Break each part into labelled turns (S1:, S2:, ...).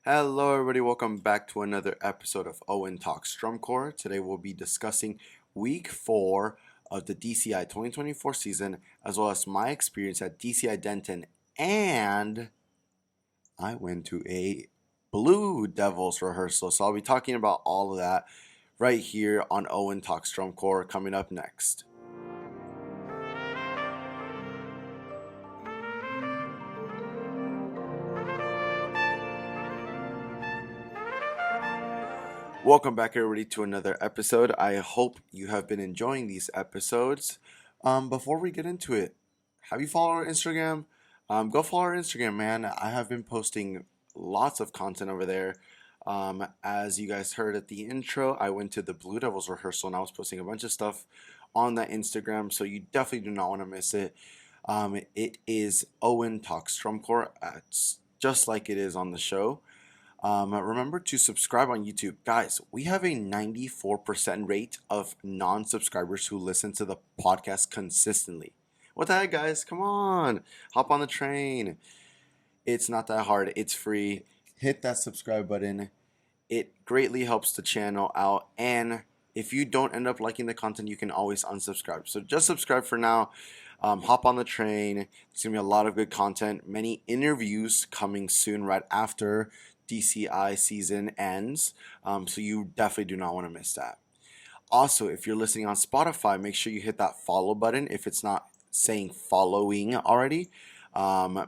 S1: Hello, everybody. Welcome back to another episode of Owen Talks Drum Corps. Today, we'll be discussing week 4 of the DCI 2024 season, as well as my experience at DCI Denton. And I went to a Blue Devils rehearsal. So, I'll be talking about all of that right here on Owen Talks Drum Corps coming up next. Welcome back, everybody, to another episode. I hope you have been enjoying these episodes. Before we get into it, have you followed our Instagram? Go follow our Instagram, man. I have been posting lots of content over there. As you guys heard at the intro, I went to the Blue Devils rehearsal and I was posting a bunch of stuff on that Instagram, so you definitely do not want to miss it. It is Owen Talks Drum Corps. It's just like it is on the show. Remember to subscribe on YouTube. Guys, we have a 94% rate of non-subscribers who listen to the podcast consistently. What the heck, guys? Come on. Hop on the train. It's not that hard. It's free. Hit that subscribe button. It greatly helps the channel out. And if you don't end up liking the content, you can always unsubscribe. So just subscribe for now. Hop on the train. There's going to be a lot of good content. Many interviews coming soon right after DCI season ends, so you definitely do not want to miss that. Also, if you're listening on Spotify, make sure you hit that follow button if it's not saying following already.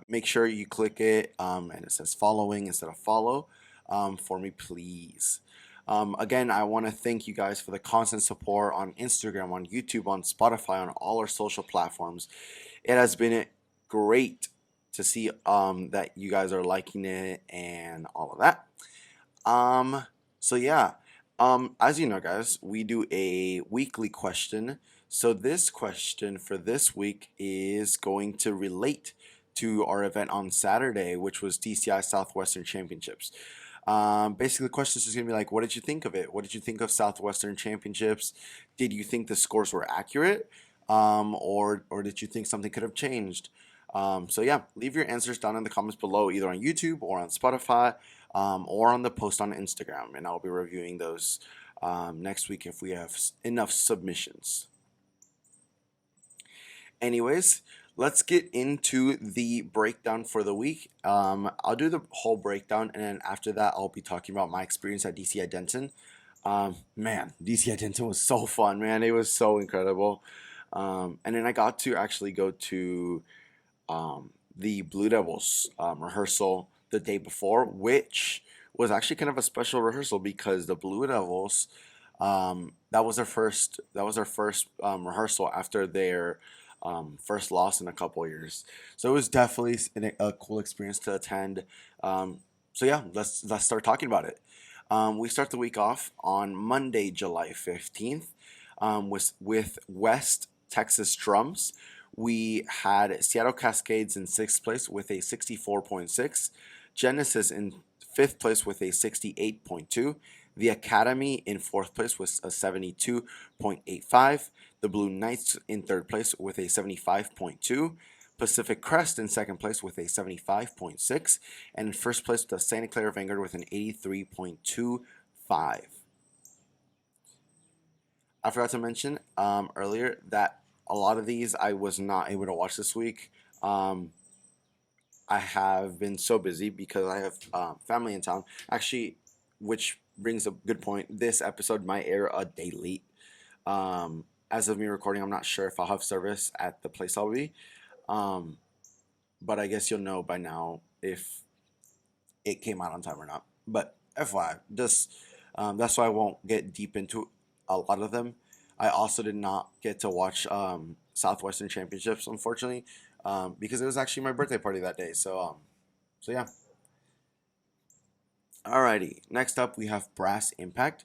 S1: Make sure you click it and it says following instead of follow for me, please. Again, I want to thank you guys for the constant support on Instagram, on YouTube, on Spotify, on all our social platforms. It has been great to see that you guys are liking it and all of that. So yeah, as you know, guys, we do a weekly question. So this question for this week is going to relate to our event on Saturday, which was DCI Southwestern Championships. Basically, the question is just gonna be like, what did you think of it? What did you think of Southwestern Championships? Did you think the scores were accurate, or did you think something could have changed? So yeah, leave your answers down in the comments below, either on YouTube or on Spotify, or on the post on Instagram, and I'll be reviewing those next week if we have enough submissions. Anyways, let's get into the breakdown for the week. I'll do the whole breakdown, and then after that, I'll be talking about my experience at DCI Denton. Man, DCI Denton was so fun, man. It was so incredible. And then I got to actually go to the Blue Devils rehearsal the day before, which was actually kind of a special rehearsal because the Blue Devils, that was their first rehearsal after their first loss in a couple years. So it was definitely a cool experience to attend. So yeah, let's start talking about it. We start the week off on Monday, July 15th, with West Texas Drums. We had Seattle Cascades in 6th place with a 64.6, Genesis in 5th place with a 68.2, the Academy in 4th place with a 72.85, the Blue Knights in 3rd place with a 75.2, Pacific Crest in 2nd place with a 75.6, and in 1st place the Santa Clara Vanguard with an 83.25. I forgot to mention earlier that a lot of these I was not able to watch this week. I have been so busy because I have family in town. Actually, which brings a good point. This episode might air a day late. As of me recording, I'm not sure if I'll have service at the place I'll be. But I guess you'll know by now if it came out on time or not. But FYI, just that's why I won't get deep into a lot of them. I also did not get to watch Southwestern Championships, unfortunately, because it was actually my birthday party that day. So yeah. Alrighty. Next up, we have Brass Impact.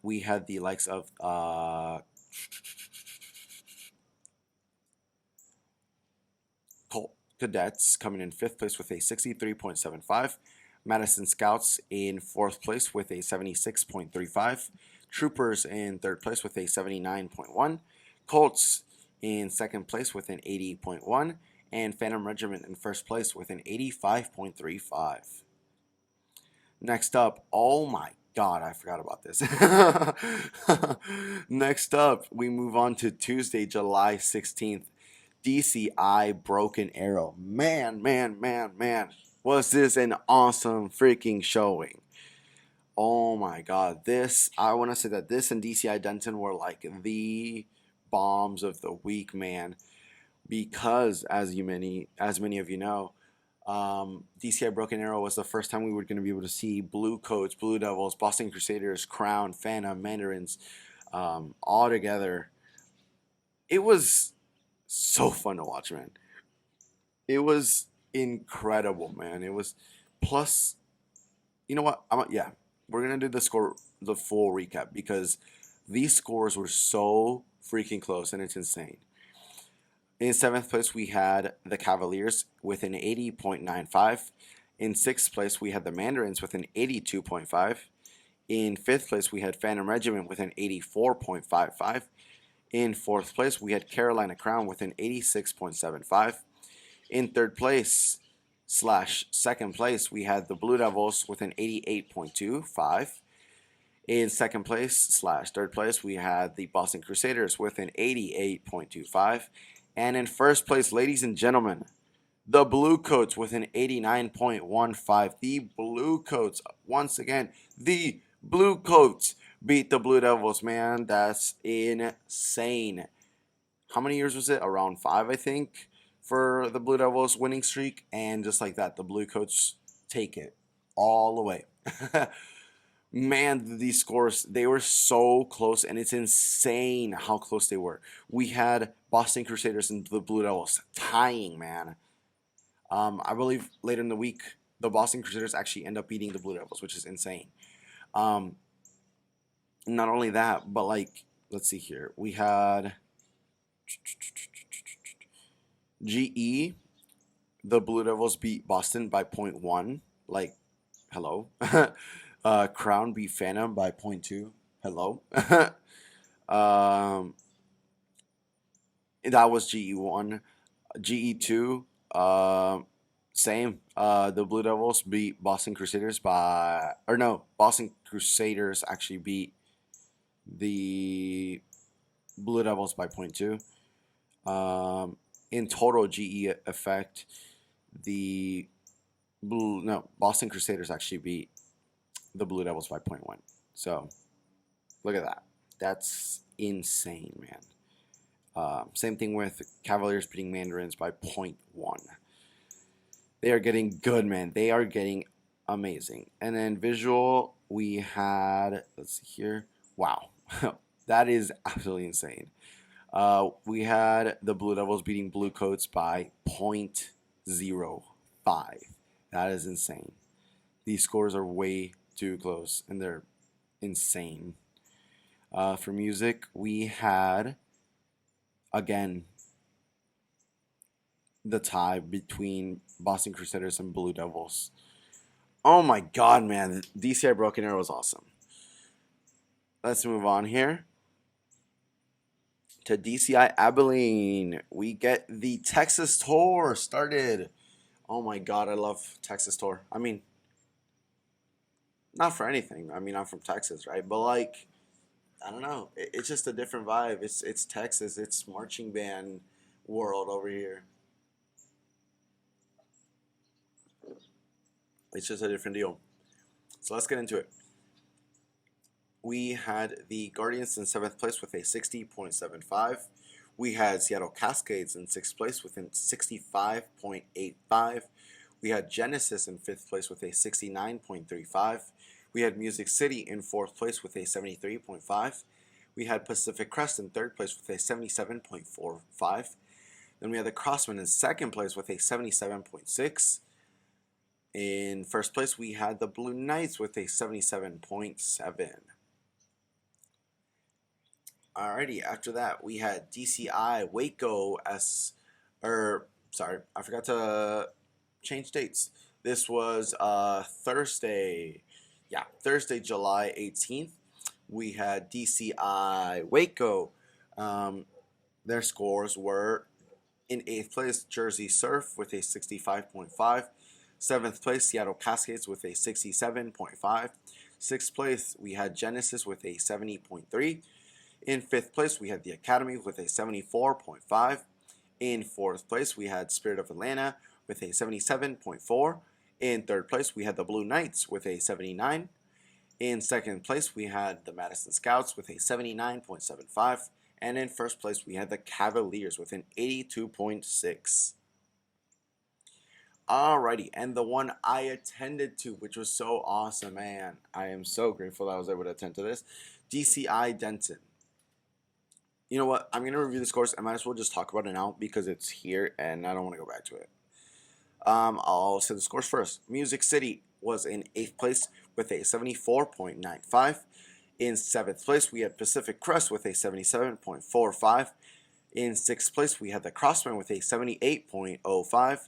S1: We had the likes of Colt Cadets coming in 5th place with a 63.75. Madison Scouts in 4th place with a 76.35. Troopers in 3rd place with a 79.1. Colts in 2nd place with an 80.1. And Phantom Regiment in 1st place with an 85.35. Next up, oh my God, I forgot about this. Next up, we move on to Tuesday, July 16th. DCI Broken Arrow. Man, man, man, man. Was this an awesome freaking showing? Oh my God. I want to say that this and DCI Denton were like the bombs of the week, man. Because as many of you know, DCI Broken Arrow was the first time we were going to be able to see Blue Coats, Blue Devils, Boston Crusaders, Crown, Phantom, Mandarins, all together. It was so fun to watch, man. It was incredible, man. It was plus, you know what? Yeah, we're gonna do the full recap because these scores were so freaking close and it's insane. In seventh place, we had the Cavaliers with an 80.95. In sixth place, we had the Mandarins with an 82.5. In fifth place, we had Phantom Regiment with an 84.55. In fourth place, we had Carolina Crown with an 86.75. In third place / second place, we had the Blue Devils with an 88.25. In second place / third place, we had the Boston Crusaders with an 88.25. And in first place, ladies and gentlemen, the Blue Coats with an 89.15. The Blue Coats, once again, the Blue Coats beat the Blue Devils, man. That's insane. How many years was it? Around 5, I think, for the Blue Devils winning streak. And just like that, the Blue Coats take it all the way. Man, these scores, they were so close, and it's insane how close they were. We had Boston Crusaders and the Blue Devils tying, man. I believe later in the week, the Boston Crusaders actually end up beating the Blue Devils, which is insane. Um, Not only that, but like, let's see here. We had GE, the Blue Devils beat Boston by 0.1. Like, hello. Crown beat Phantom by 0.2. Hello. um, that was GE1. GE2, same. The Blue Devils beat Boston Crusaders by, or no, Boston Crusaders actually beat the Blue Devils by 0.2. In total GE effect, Boston Crusaders actually beat the Blue Devils by 0.1. So look at that. That's insane, man. Same thing with Cavaliers beating Mandarins by 0.1. They are getting good, man. They are getting amazing. And then visual, we had, let's see here. Wow. That is absolutely insane. We had the Blue Devils beating Blue Coats by 0.05. That is insane. These scores are way too close, and they're insane. For music, we had, again, the tie between Boston Crusaders and Blue Devils. Oh my God, man. DCI Broken Arrow was awesome. Let's move on here to DCI Abilene. We get the Texas Tour started. Oh my God, I love Texas Tour. I mean, not for anything. I mean, I'm from Texas, right? But like, I don't know. It's just a different vibe. It's Texas. It's marching band world over here. It's just a different deal. So let's get into it. We had the Guardians in 7th place with a 60.75. We had Seattle Cascades in 6th place with a 65.85. We had Genesis in 5th place with a 69.35. We had Music City in 4th place with a 73.5. We had Pacific Crest in 3rd place with a 77.45. Then we had the Crossmen in 2nd place with a 77.6. In 1st place, we had the Blue Knights with a 77.7. Alrighty, after that, we had DCI Waco I forgot to change dates. This was Thursday. Yeah, Thursday, July 18th. We had DCI Waco. Their scores were in 8th place, Jersey Surf with a 65.5. 7th place, Seattle Cascades with a 67.5. 6th place, we had Genesis with a 70.3. In 5th place, we had the Academy with a 74.5. In 4th place, we had Spirit of Atlanta with a 77.4. In 3rd place, we had the Blue Knights with a 79. In 2nd place, we had the Madison Scouts with a 79.75. And in 1st place, we had the Cavaliers with an 82.6. Alrighty, and the one I attended to, which was so awesome, man. I am so grateful that I was able to attend to this. DCI Denton. You know what? I'm going to review this course. I might as well just talk about it now because it's here and I don't want to go back to it. I'll say the scores first. Music City was in 8th place with a 74.95. In 7th place, we had Pacific Crest with a 77.45. In 6th place, we had the Crossman with a 78.05.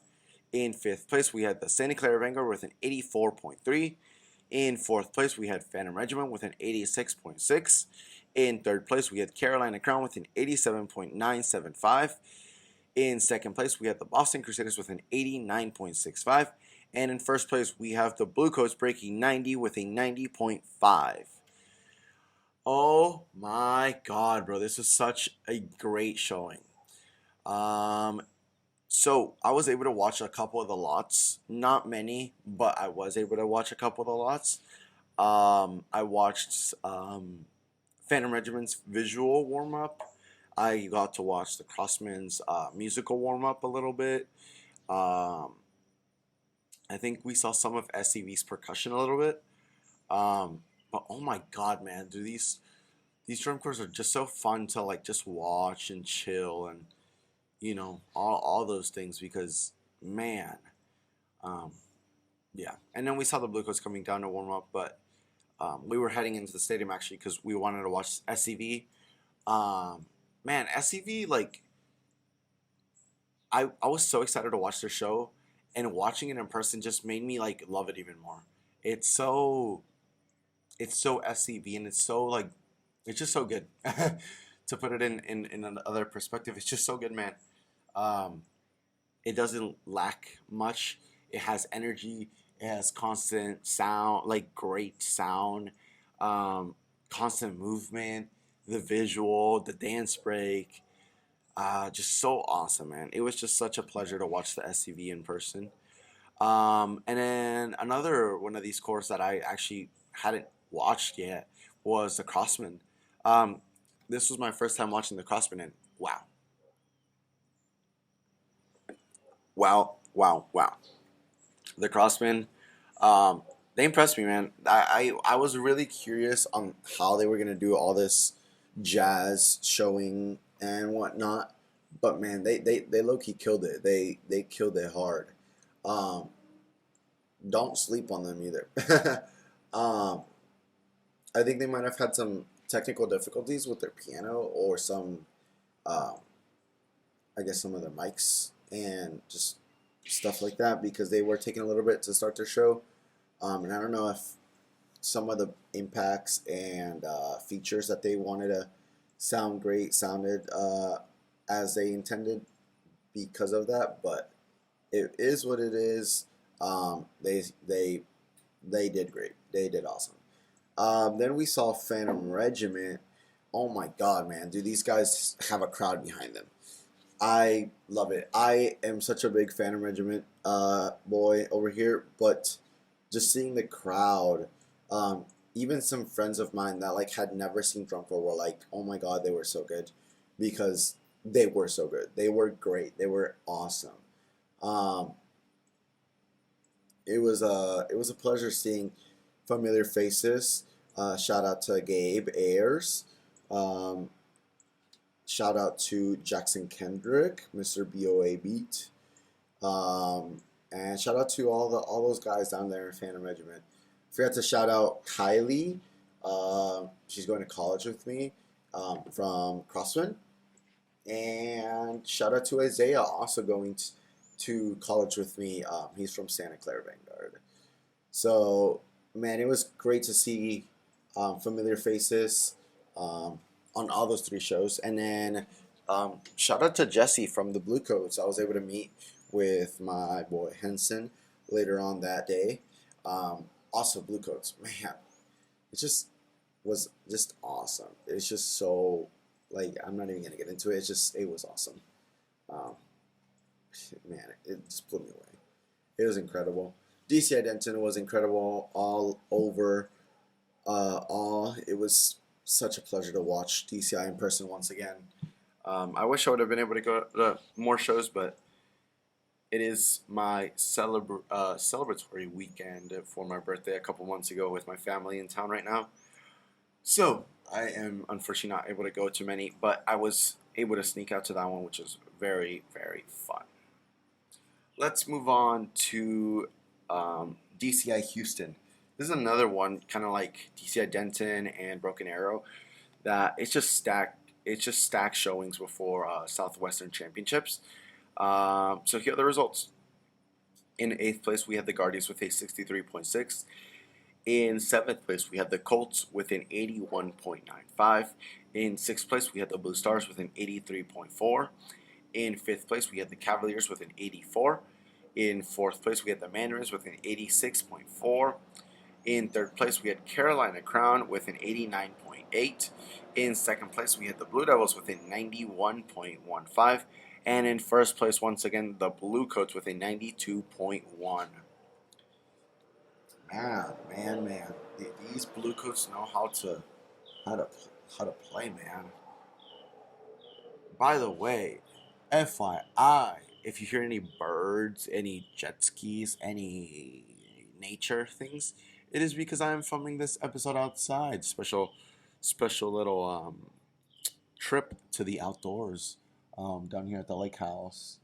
S1: In 5th place, we had the Santa Clara Vanguard with an 84.3. In 4th place, we had Phantom Regiment with an 86.6. In 3rd place, we had Carolina Crown with an 87.975. In 2nd place, we had the Boston Crusaders with an 89.65. And in 1st place, we have the Blue Coats breaking 90 with a 90.5. Oh my God, bro. This was such a great showing. So I was able to watch a couple of the lots. Not many, but I was able to watch a couple of the lots. I watched Phantom Regiment's visual warm-up. I got to watch the Crossman's musical warm-up a little bit. I think we saw some of SCV's percussion a little bit. But oh my God, man, dude, these drum corps are just so fun to like just watch and chill and all those things because man, yeah. And then we saw the Blue Coats coming down to warm up, but we were heading into the stadium actually because we wanted to watch SCV. Man, SCV, like I was so excited to watch their show, and watching it in person just made me like love it even more. It's so SCV, and it's so like it's just so good. To put it in another perspective, it's just so good, man. It doesn't lack much. It has energy. It has constant sound, like great sound, constant movement, the visual, the dance break. Just so awesome, man. It was just such a pleasure to watch the SCV in person. And then another one of these courses that I actually hadn't watched yet was the Crossman. This was my first time watching the Crossman, and wow. The Crossman, they impressed me, man. I was really curious on how they were going to do all this jazz showing and whatnot. But, man, they low-key killed it. They killed it hard. Don't sleep on them either. I think they might have had some technical difficulties with their piano or some, I guess some of their mics and just stuff like that because they were taking a little bit to start their show. And I don't know if some of the impacts and features that they wanted to sound great sounded as they intended because of that, but it is what it is. They did great. They did awesome. Then we saw Phantom Regiment. Oh my God, man. Dude, these guys have a crowd behind them. I love it. I am such a big Phantom Regiment boy over here, but just seeing the crowd, even some friends of mine that like had never seen drum corps were like, oh my God, they were so good because they were so good. They were great. They were awesome. It was a pleasure seeing familiar faces. Shout out to Gabe Ayers. Shout out to Jackson Kendrick, Mr. BOA Beat. And shout out to all those guys down there in Phantom Regiment. Forgot to shout out Kylie. She's going to college with me from Crossman. And shout out to Isaiah, also going to college with me. He's from Santa Clara Vanguard. So, man, it was great to see familiar faces on all those three shows. And then shout out to Jesse from the Blue Coats. I was able to meet with my boy Henson later on that day. Also, Blue Coats, man, it just was just awesome. It's just so like I'm not even gonna get into it. It was awesome. Um, man, it just blew me away. It was incredible. DCI Denton was incredible all over. All it was such a pleasure to watch DCI in person once again. I wish I would have been able to go to more shows, but it is my celebratory weekend for my birthday a couple months ago with my family in town right now. So I am unfortunately not able to go to many, but I was able to sneak out to that one, which was very, very fun. Let's move on to DCI Houston. This is another one, kind of like DCI Denton and Broken Arrow, that it's just stacked. It's just stacked showings before Southwestern Championships. So here are the results. In eighth place, we had the Guardians with a 63.6. In seventh place, we had the Colts with an 81.95. In sixth place, we had the Blue Stars with an 83.4. In fifth place, we had the Cavaliers with an 84. In fourth place, we had the Mandarins with an 86.4. In third place, we had Carolina Crown with an 89.8. In second place, we had the Blue Devils with a 91.15. And in first place, once again, the Blue Coats with a 92.1. Man. These Blue Coats know how to how to play, man. By the way, FYI, if you hear any birds, any jet skis, any nature things, it is because I am filming this episode outside. Special little trip to the outdoors down here at the lake house.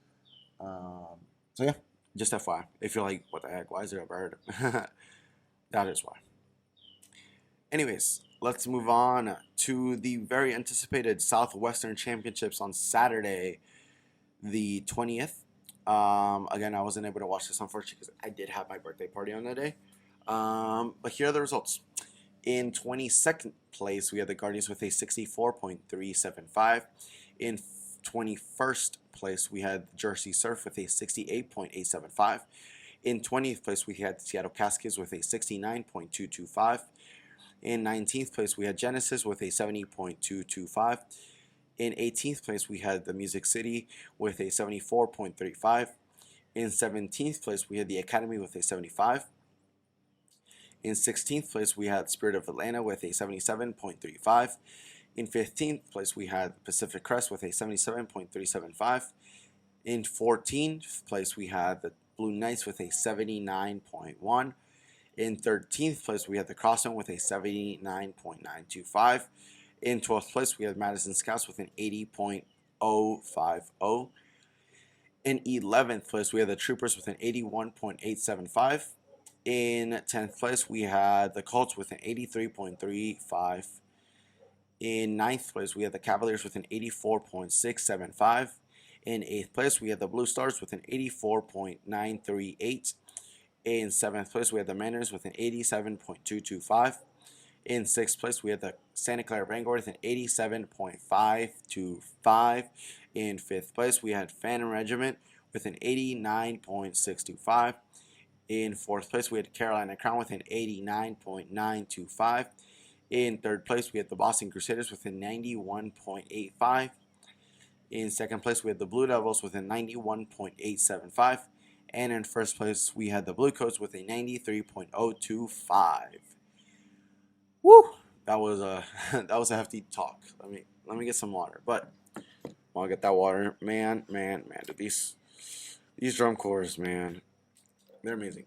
S1: So yeah, just FYI. If you're like, what the heck? Why is there a bird? That is why. Anyways, let's move on to the very anticipated Southwestern Championships on Saturday, the 20th. Again, I wasn't able to watch this unfortunately because I did have my birthday party on that day. But here are the results. In 22nd place, we had the Guardians with a 64.375. In 21st place, we had Jersey Surf with a 68.875. In 20th place, we had Seattle Cascades with a 69.225. In 19th place, we had Genesis with a 70.225. In 18th place, we had the Music City with a 74.35. In 17th place, we had the Academy with a 75. In 16th place, we had Spirit of Atlanta with a 77.35. In 15th place, we had Pacific Crest with a 77.375. In 14th place, we had the Blue Knights with a 79.1. In 13th place, we had the Crossman with a 79.925. In 12th place, we had Madison Scouts with an 80.050. In 11th place, we had the Troopers with an 81.875. In 10th place, we had the Colts with an 83.35. In 9th place, we had the Cavaliers with an 84.675. In 8th place, we had the Blue Stars with an 84.938. In 7th place, we had the Mandarins with an 87.225. In 6th place, we had the Santa Clara Vanguard with an 87.525. In 5th place, we had Phantom Regiment with an 89.625. In 4th place, we had Carolina Crown with an 89.925. In 3rd place, we had the Boston Crusaders with a 91.85. In 2nd place, we had the Blue Devils with a 91.875. And in 1st place, we had the Blue Coats with a 93.025. Woo! That was a that was a hefty talk. Let me get some water. But while I get that water, man, these drum corps, man, they're amazing.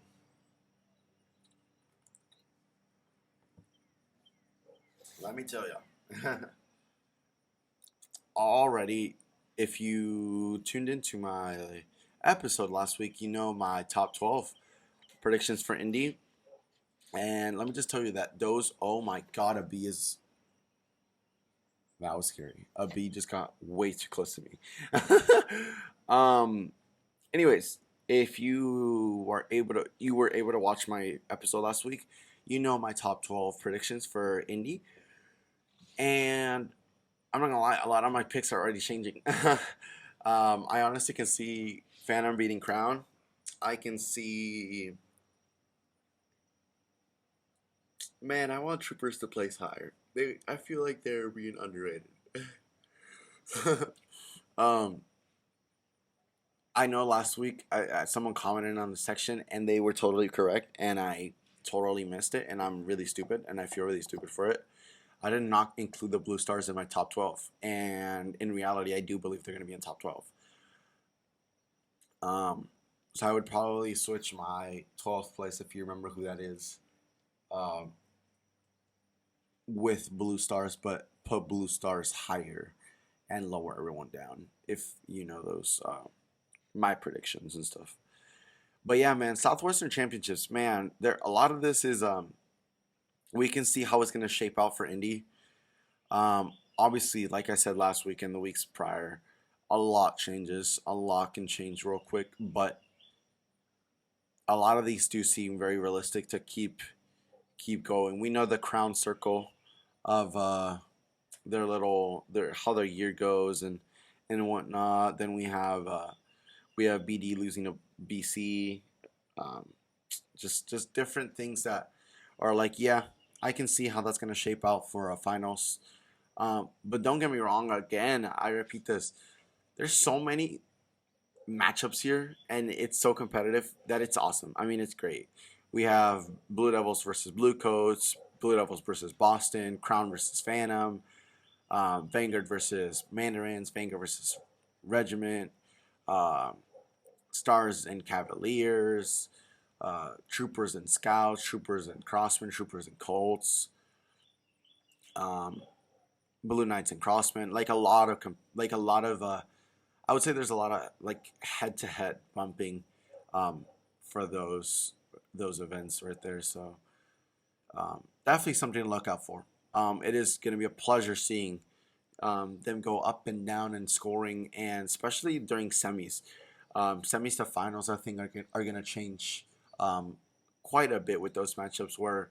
S1: Let me tell you. Already, if you tuned into my episode last week, you know my top 12 predictions for Indy. And let me just tell you that those, oh my god, a bee is. That was scary. A bee just got way too close to me. um, anyways, if you were able to watch my episode last week, you know my top 12 predictions for Indy. And I'm not gonna lie, a lot of my picks are already changing. I honestly can see Phantom beating Crown. I can see. Man, I want Troopers to place higher. I feel like they're being underrated. um, I know last week someone commented on the section and they were totally correct, and I totally missed it, and I'm really stupid, and I feel really stupid for it. I did not include the Blue Stars in my top 12, and in reality, I do believe they're going to be in top 12. Um, so I would probably switch my 12th place, if you remember who that is, um, with Blue Stars, but put Blue Stars higher and lower everyone down, if you know those my predictions and stuff. But yeah, man, Southwestern Championships, man, there a lot of this is we can see how it's gonna shape out for Indy. Obviously, like I said last week and the weeks prior, a lot changes. A lot can change real quick, but a lot of these do seem very realistic to keep going. We know the crown circle of their how their year goes and whatnot. Then we have BD losing to BC. Um, just different things that are like, yeah, I can see how that's gonna shape out for a finals. But don't get me wrong. Again, I repeat this. There's so many matchups here, and it's so competitive that it's awesome. I mean, it's great. We have Blue Devils versus Blue Coats, Blue Devils versus Boston, Crown versus Phantom, Vanguard versus Mandarins, Vanguard versus Regiment, uh, Stars and Cavaliers, Troopers and Scouts, Troopers and Crossmen, Troopers and Colts, um, Blue Knights and Crossmen. Like a lot of I would say there's a lot of like head to head bumping for those events right there. So definitely something to look out for. It is going to be a pleasure seeing them go up and down in scoring, and especially during semis. Semis to finals, I think, are going to change quite a bit with those matchups where,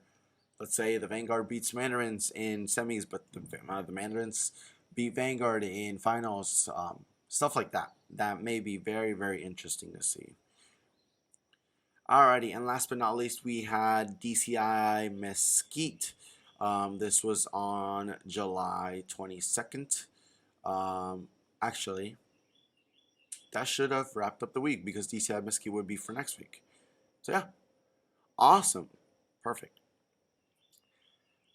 S1: let's say, the Vanguard beats Mandarins in semis, but the Mandarins beat Vanguard in finals. Stuff like that. That may be very, very interesting to see. Alrighty, and last but not least, we had DCI Mesquite. This was on July 22nd. Actually, that should have wrapped up the week because DCI Mesquite would be for next week. So, yeah, awesome. Perfect.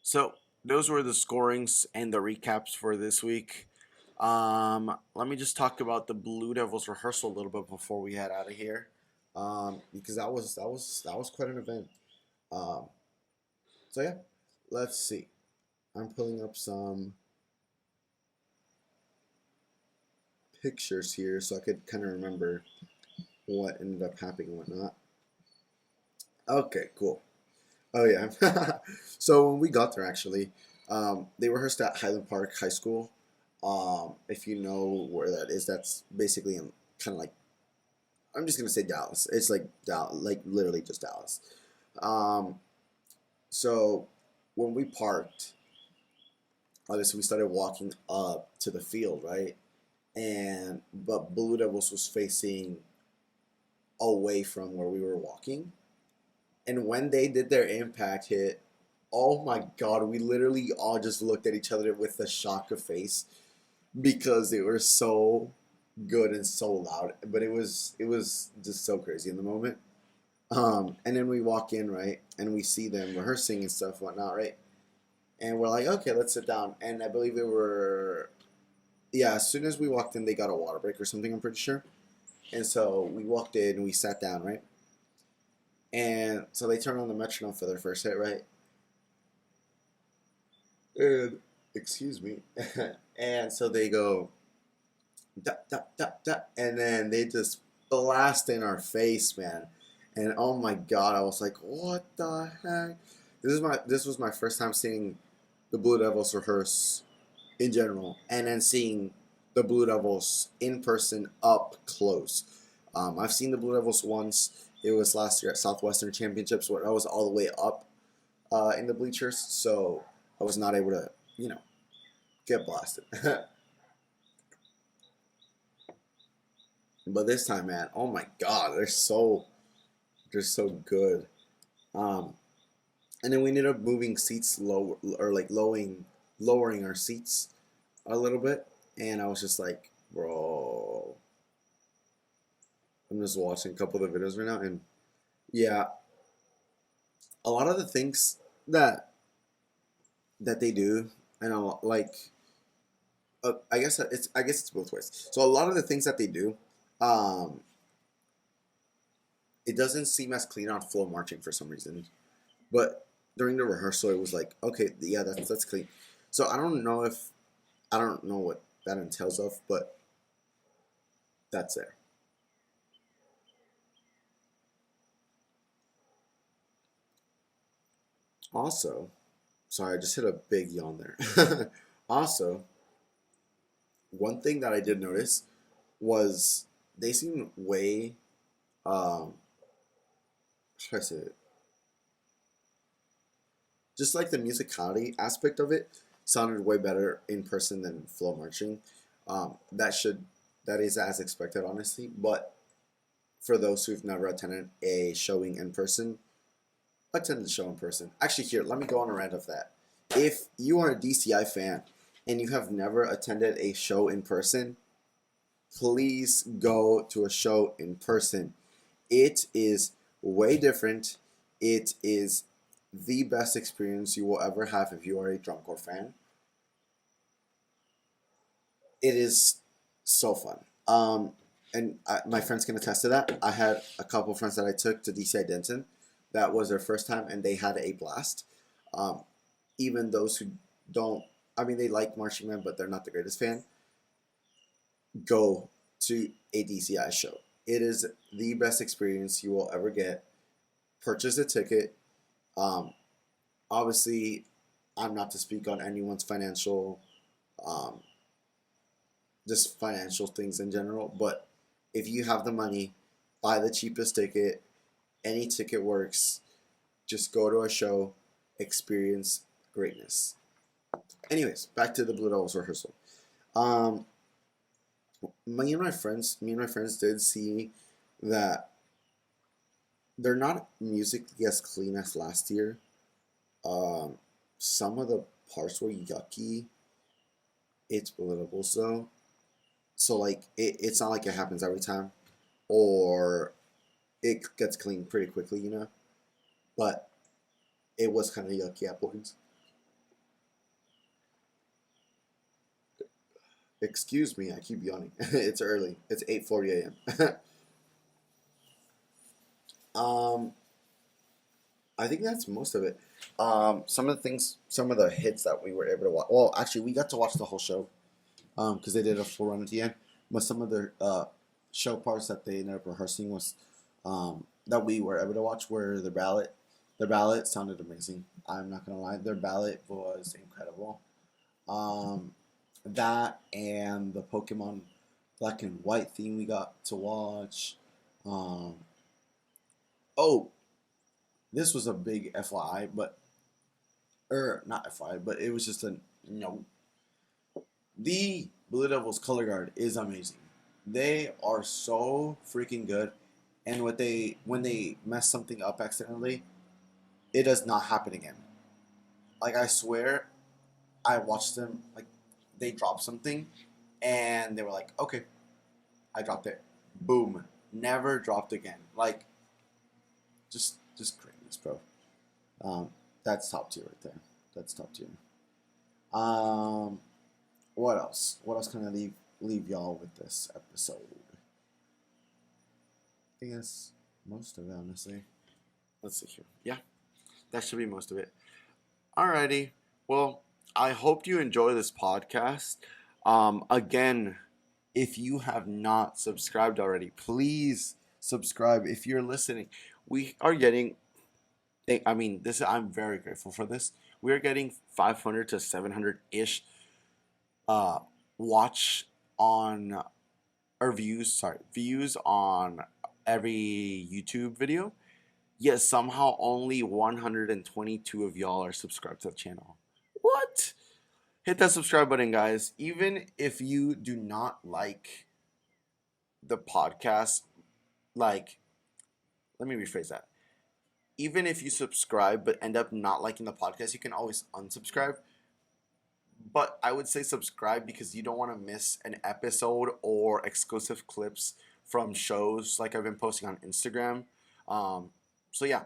S1: So, those were the scorings and the recaps for this week. Let me just talk about the Blue Devils rehearsal a little bit before we head out of here, because that was quite an event. Um, so yeah, let's see. I'm pulling up some pictures here so I could kind of remember what ended up happening and whatnot. Okay, cool. Oh yeah. So when we got there, actually, they rehearsed at Highland Park High School. If you know where that is, that's basically in kind of like, I'm just gonna say Dallas. It's like like literally just Dallas. Um, so when we parked, obviously we started walking up to the field, right? And but Blue Devils was facing away from where we were walking. And when they did their impact hit, oh my god, we literally all just looked at each other with a shock of face because they were so good and so loud. But it was just so crazy in the moment. And then we walk in, right, and we see them rehearsing and stuff, whatnot, right? And we're like, okay, let's sit down. And I believe they were, yeah, as soon as we walked in, they got a water break or something, I'm pretty sure. And so we walked in and we sat down, right? And so they turned on the metronome for their first hit, right? And, excuse me. And so they go, da, da, da, da, and then they just blast in our face, man. And oh my god, I was like, what the heck? This was my first time seeing the Blue Devils rehearse in general, and then seeing the Blue Devils in person up close. I've seen the Blue Devils once. It was last year at Southwestern Championships where I was all the way up in the bleachers, so I was not able to, get blasted. But this time, man, oh my god, they're so They're so good. Um, and then we ended up moving seats low or like lowering our seats a little bit, and I was just like, bro, I'm just watching a couple of the videos right now, and yeah, a lot of the things that they do, and like, I guess it's both ways. So a lot of the things that they do, um, it doesn't seem as clean on floor marching for some reason, but during the rehearsal, it was like, okay, yeah, that's clean. So I don't know what that entails of, but that's there. Also, sorry, I just hit a big yawn there. Also, one thing that I did notice was they seem way, how should I say it? Just like the musicality aspect of it sounded way better in person than flow marching. That should that is as expected, honestly. But for those who've never attended a showing in person, attend the show in person. Actually, here, let me go on a rant of that. If you are a DCI fan and you have never attended a show in person, please go to a show in person. It is way different. It is the best experience you will ever have if you are a drumcore fan. It is so fun. My friends can attest to that. I had a couple of friends that I took to DCI Denton. That was their first time, and they had a blast. Um, Even those who don't, I mean, they like marching band, but they're not the greatest fan. Go to a DCI show. It is the best experience you will ever get. Purchase a ticket. Um, Obviously, I'm not to speak on anyone's um, just financial things in general. But if you have the money, buy the cheapest ticket. Any ticket works. Just go to a show, experience greatness. Anyways, back to the Blue Devils rehearsal. Um, me and my friends did see that they're not musically as clean as last year. Um, some of the parts were yucky. It's believable though. So like it's not like it happens every time, or it gets clean pretty quickly, you know. But it was kind of yucky at points. Excuse me, I keep yawning. It's early. It's 8:40 a.m. um, I think that's most of it. Some of the hits that we were able to watch. Well, actually, we got to watch the whole show. Because they did a full run at the end. But some of the show parts that they ended up rehearsing was that we were able to watch were the ballad. Their ballad sounded amazing. I'm not gonna lie, their ballad was incredible. Um, that and the Pokemon Black and White theme we got to watch. Um, oh, this was a big FYI, but or not FYI, but it was just a no. The Blue Devils color guard is amazing. They are so freaking good, and what they when they mess something up accidentally, it does not happen again. Like I swear, I watched them like they dropped something, and they were like, "Okay, I dropped it." Boom, never dropped again. Like just greatness, bro. Um, that's top tier right there. That's top tier. Um, what else? What else can I leave y'all with this episode? I think that's most of it, honestly. Let's see here. Yeah, that should be most of it. Alrighty. Well, I hope you enjoy this podcast. Again, if you have not subscribed already, please subscribe. If you're listening, we are getting. I mean, this. I'm very grateful for this. We are getting 500 to 700 ish uh, watch on or views. Sorry, views on every YouTube video. Yet somehow only 122 of y'all are subscribed to the channel. What? Hit that subscribe button, guys. Even if you do not like the podcast, like let me rephrase that. Even if you subscribe but end up not liking the podcast, you can always unsubscribe. But I would say subscribe because you don't want to miss an episode or exclusive clips from shows like I've been posting on Instagram. Um, so yeah,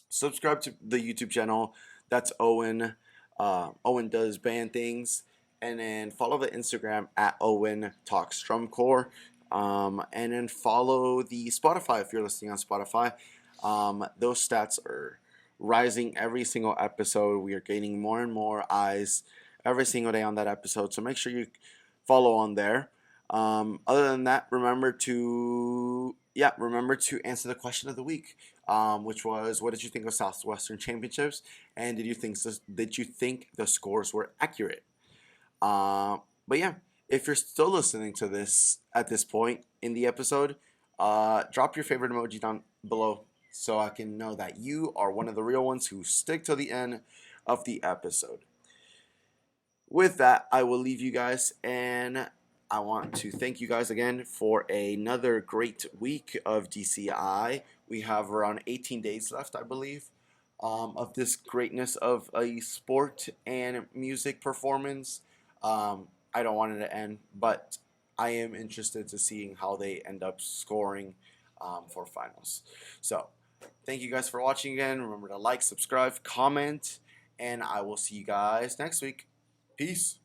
S1: subscribe to the YouTube channel. That's Owen. Owen does band things, and then follow the Instagram at Owen Talks Drumcore. And then follow the Spotify if you're listening on Spotify. Those stats are rising every single episode. We are gaining more and more eyes every single day on that episode. So make sure you follow on there. Other than that, remember to answer the question of the week, which was, what did you think of Southwestern Championships, and did you think the scores were accurate? But yeah, if you're still listening to this at this point in the episode, drop your favorite emoji down below so I can know that you are one of the real ones who stick to the end of the episode. With that, I will leave you guys, and I want to thank you guys again for another great week of DCI. We have around 18 days left, I believe, of this greatness of a sport and music performance. I don't want it to end, but I am interested to seeing how they end up scoring for finals. So, thank you guys for watching again. Remember to like, subscribe, comment, and I will see you guys next week. Peace.